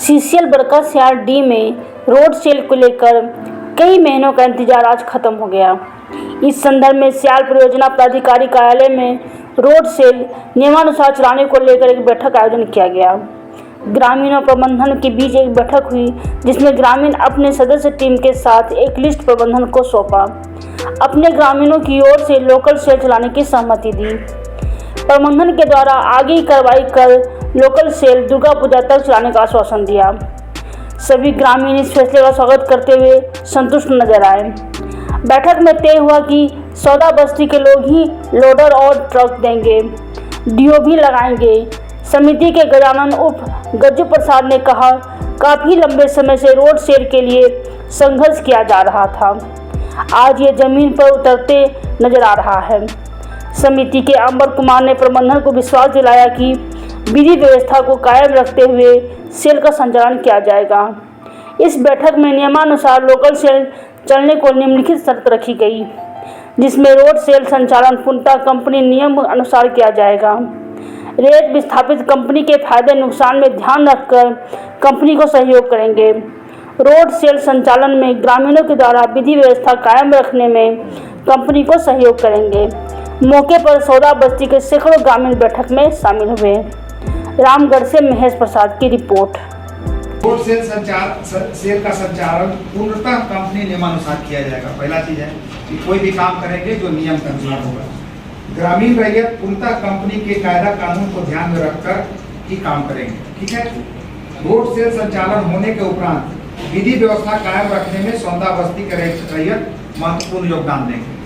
CCL बरका सियार D में रोड सेल को लेकर कई महीनों का इंतजार आज खत्म हो गया। इस संदर्भ में सियाल परियोजना पदाधिकारी कार्यालय में रोड सेल नियमानुसार चलाने को लेकर एक बैठक का आयोजन किया गया। ग्रामीण और प्रबंधन के बीच एक बैठक हुई जिसमें ग्रामीण अपने सदस्य टीम के साथ एक लिस्ट प्रबंधन को सौंपा। अपने ग्रामीणों की ओर से लोकल सेल चलाने की सहमति दी। प्रबंधन के द्वारा आगे की कार्रवाई कर लोकल सेल दुर्गा पूजा तक चलाने का आश्वासन दिया। सभी ग्रामीण इस फैसले का स्वागत करते हुए संतुष्ट नजर आए। बैठक में तय हुआ कि सौदा बस्ती के लोग ही लोडर और ट्रक देंगे, डीओ भी लगाएंगे। समिति के गजानन उप गज्जू प्रसाद ने कहा, काफ़ी लंबे समय से रोड सेल के लिए संघर्ष किया जा रहा था, आज ये जमीन पर उतरते नजर आ रहा है। समिति के अंबर कुमार ने प्रबंधन को विश्वास दिलाया कि विधि व्यवस्था को कायम रखते हुए सेल का संचालन किया जाएगा। इस बैठक में नियमानुसार लोकल सेल चलने को निम्नलिखित शर्त रखी गई, जिसमें रोड सेल संचालन पूर्णतः कंपनी नियम अनुसार किया जाएगा। रेत विस्थापित कंपनी के फायदे नुकसान में ध्यान रखकर कंपनी को सहयोग करेंगे। रोड सेल संचालन में ग्रामीणों के द्वारा विधि व्यवस्था कायम रखने में कंपनी को सहयोग करेंगे। मौके पर सौदा बस्ती के सैकड़ों ग्रामीण बैठक में शामिल हुए। रामगढ़ से महेश प्रसाद की रिपोर्ट। रोड सेल का संचालन पूर्णतः कंपनी नियमानुसार किया जाएगा। पहला चीज है कि कोई भी काम करेंगे जो नियम के अनुसार होगा। ग्रामीण रैयत पूर्णतः कंपनी के कायदा कानून को ध्यान में रखकर ही काम करेंगे। ठीक है। रोड सेल संचालन होने के उपरांत विधि व्यवस्था कायम रखने में सौदा बस्ती के रैयत महत्वपूर्ण योगदान देंगे।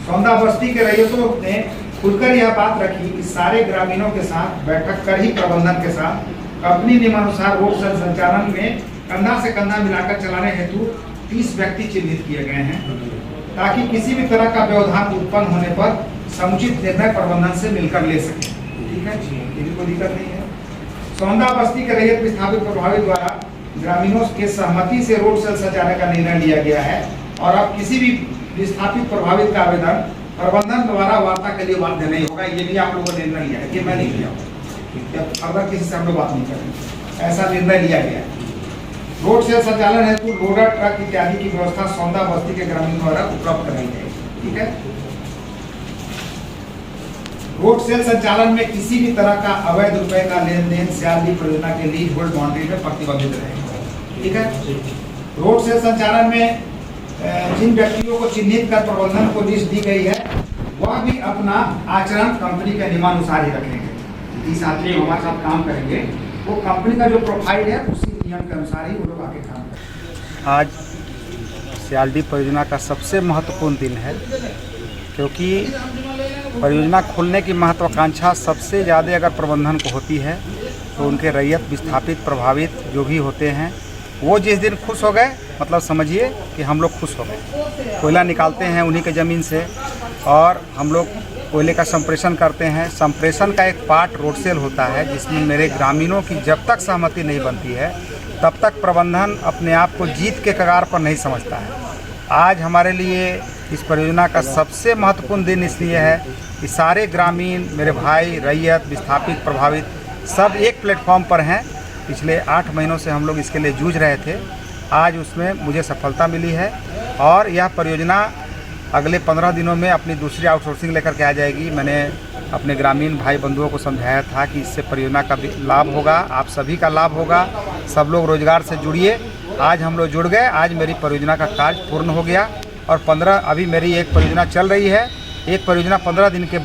सौदा बस्ती के रैयतों ने खुलकर यह बात रखी कि सारे ग्रामीणों के साथ बैठक कर ही प्रबंधन के साथ कंपनी नियमानुसार रोड सेल संचालन में कंधा से कंधा मिलाकर चलाने हेतु 30 व्यक्ति चिन्हित किए गए हैं, ताकि किसी भी तरह का व्यवधान उत्पन्न होने पर समुचित निर्णय प्रबंधन से मिलकर ले सके। ठीक है, ये भी कोई दिक्कत नहीं है। सौदा बस्ती के रैयत विस्थापित प्रभावित द्वारा ग्रामीणों के सहमति से रोड सेल संचालन का निर्णय लिया गया है और अब किसी भी विस्थापित प्रभावित का आवेदन प्रबंधन द्वारा वार्ता के लिए बाध्य नहीं होगा। ये भी आप लोगों ने निर्णय लिया है, ये मैं नहीं लिया, अगर किसी से हम लोग बात नहीं करेंगे, ऐसा निर्णय लिया गया है। रोड सेल संचालन हेतु लोडर ट्रक इत्यादि की व्यवस्था सौदा बस्ती के ग्रामीण द्वारा उपलब्ध कराई जाएगी। ठीक है। रोड सेल संचालन में किसी भी तरह का अवैध रुपए का लेन देन सियाल परियोजना के लीज होल्ड बाउंड्री में प्रतिबंधित रहेगा। ठीक है। रोड सेल संचालन में जिन व्यक्तियों को चिन्हित कर प्रबंधन को लिस्ट दी गई है, वह भी अपना आचरण कंपनी के नियमानुसार ही रखेंगे। जिस आदमी हमारे साथ काम करेंगे वो कंपनी का जो प्रोफाइल है उसी नियम के अनुसार ही वो लोग आगे काम करेंगे। आज सियाल परियोजना का सबसे महत्वपूर्ण दिन है, क्योंकि परियोजना खोलने की महत्वाकांक्षा सबसे ज़्यादा अगर प्रबंधन को होती है तो उनके रैयत विस्थापित प्रभावित जो भी होते हैं वो जिस दिन खुश हो गए, मतलब समझिए कि हम लोग खुश हो गए। कोयला निकालते हैं उन्हीं के ज़मीन से और हम लोग कोयले का संप्रेषण करते हैं। संप्रेषण का एक पार्ट रोड सेल होता है, जिसमें मेरे ग्रामीणों की जब तक सहमति नहीं बनती है तब तक प्रबंधन अपने आप को जीत के कगार पर नहीं समझता है। आज हमारे लिए इस परियोजना का सबसे महत्वपूर्ण दिन इसलिए है कि सारे ग्रामीण, मेरे भाई, रैयत, विस्थापित, प्रभावित सब एक प्लेटफॉर्म पर हैं। पिछले 8 महीनों से हम लोग इसके लिए जूझ रहे थे, आज उसमें मुझे सफलता मिली है और यह परियोजना अगले 15 दिनों में अपनी दूसरी आउटसोर्सिंग लेकर के आ जाएगी। मैंने अपने ग्रामीण भाई बंधुओं को समझाया था कि इससे परियोजना का भी लाभ होगा, आप सभी का लाभ होगा, सब लोग रोजगार से जुड़िए। आज हम लोग जुड़ गए, आज मेरी परियोजना का कार्य पूर्ण हो गया और 15 अभी मेरी एक परियोजना चल रही है। एक परियोजना 15 दिन के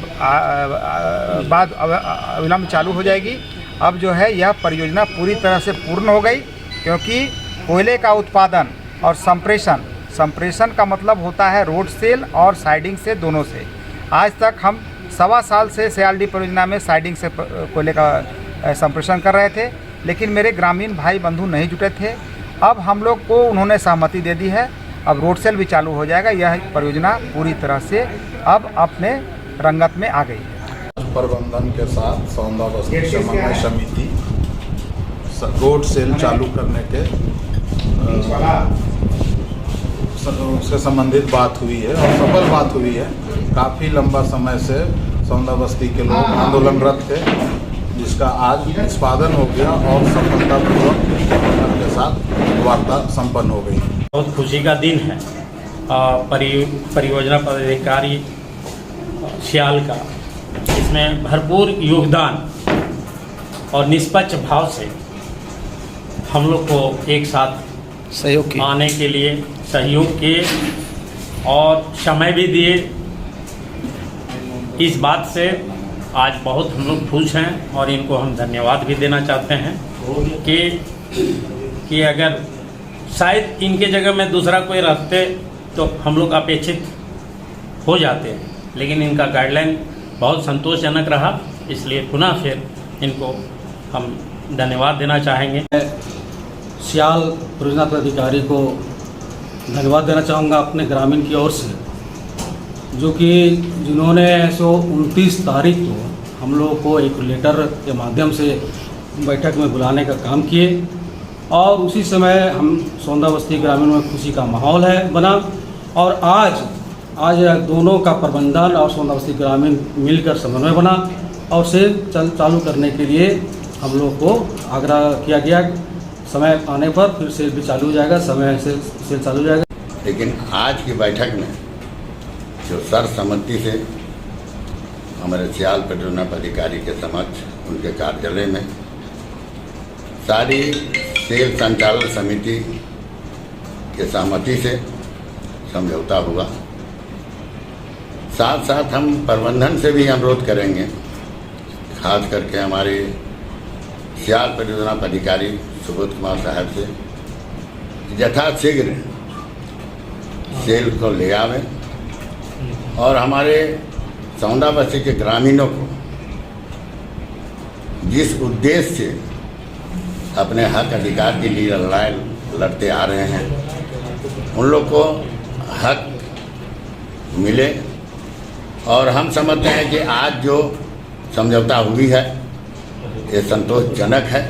बाद अविलंब चालू हो जाएगी। अब जो है यह परियोजना पूरी तरह से पूर्ण हो गई, क्योंकि कोयले का उत्पादन और संप्रेषण का मतलब होता है रोड सेल और साइडिंग से, दोनों से। आज तक हम 1.25 साल से सियाल परियोजना में साइडिंग से कोयले का संप्रेषण कर रहे थे, लेकिन मेरे ग्रामीण भाई बंधु नहीं जुटे थे। अब हम लोग को उन्होंने सहमति दे दी है, अब रोड सेल भी चालू हो जाएगा। यह परियोजना पूरी तरह से अब अपने रंगत में आ गई है। प्रबंधन के साथ सौदा बस्ती समन्वय समिति रोड सेल चालू करने के से संबंधित बात हुई है और सफल बात हुई है। काफ़ी लंबा समय से सौदा बस्ती के लोग आंदोलनरत थे जिसका आज निष्पादन हो गया और सफलतापूर्वक प्रबंधन के साथ वार्ता संपन्न हो गई। बहुत खुशी का दिन है। परियोजना पदाधिकारी सियाल का इसमें भरपूर योगदान और निष्पक्ष भाव से हम लोग को एक साथ सहयोग आने के लिए सहयोग किए और समय भी दिए। इस बात से आज बहुत हम लोग खुश हैं और इनको हम धन्यवाद भी देना चाहते हैं कि अगर शायद इनके जगह में दूसरा कोई रहते तो हम लोग अपेक्षित हो जाते हैं, लेकिन इनका गाइडलाइन बहुत संतोषजनक रहा, इसलिए पुनः फिर इनको हम धन्यवाद देना चाहेंगे। सियाल परियोजना पदाधिकारी को धन्यवाद देना चाहूँगा अपने ग्रामीण की ओर से, जो कि जिन्होंने 29 तारीख को हम लोगों को एक लेटर के माध्यम से बैठक में बुलाने का काम किए और उसी समय हम सौंदा बस्ती ग्रामीण में खुशी का माहौल है बना और आज दोनों का प्रबंधन और सौंदा बस्ती ग्रामीण मिलकर समन्वय बना और सेल चालू करने के लिए हम लोग को आग्रह किया गया। समय आने पर फिर सेल भी चालू हो जाएगा, समय से सेल चालू हो जाएगा। लेकिन आज की बैठक में जो सर्वसम्मति से हमारे सियाल परियोजना पदाधिकारी के समक्ष उनके कार्यालय में सारी सेल संचालन समिति के सहमति से समझौता हुआ। साथ साथ हम प्रबंधन से भी अनुरोध करेंगे, खास करके हमारे सियाल परियोजना पदाधिकारी सुबोध कुमार साहब से यथाशीघ्र सेल को ले आवें और हमारे सौंदा बस्ती के ग्रामीणों को जिस उद्देश्य से अपने हक अधिकार के लिए लड़ाई लड़ते आ रहे हैं उन लोग को हक मिले। और हम समझते हैं कि आज जो समझौता हुई है ये संतोषजनक है।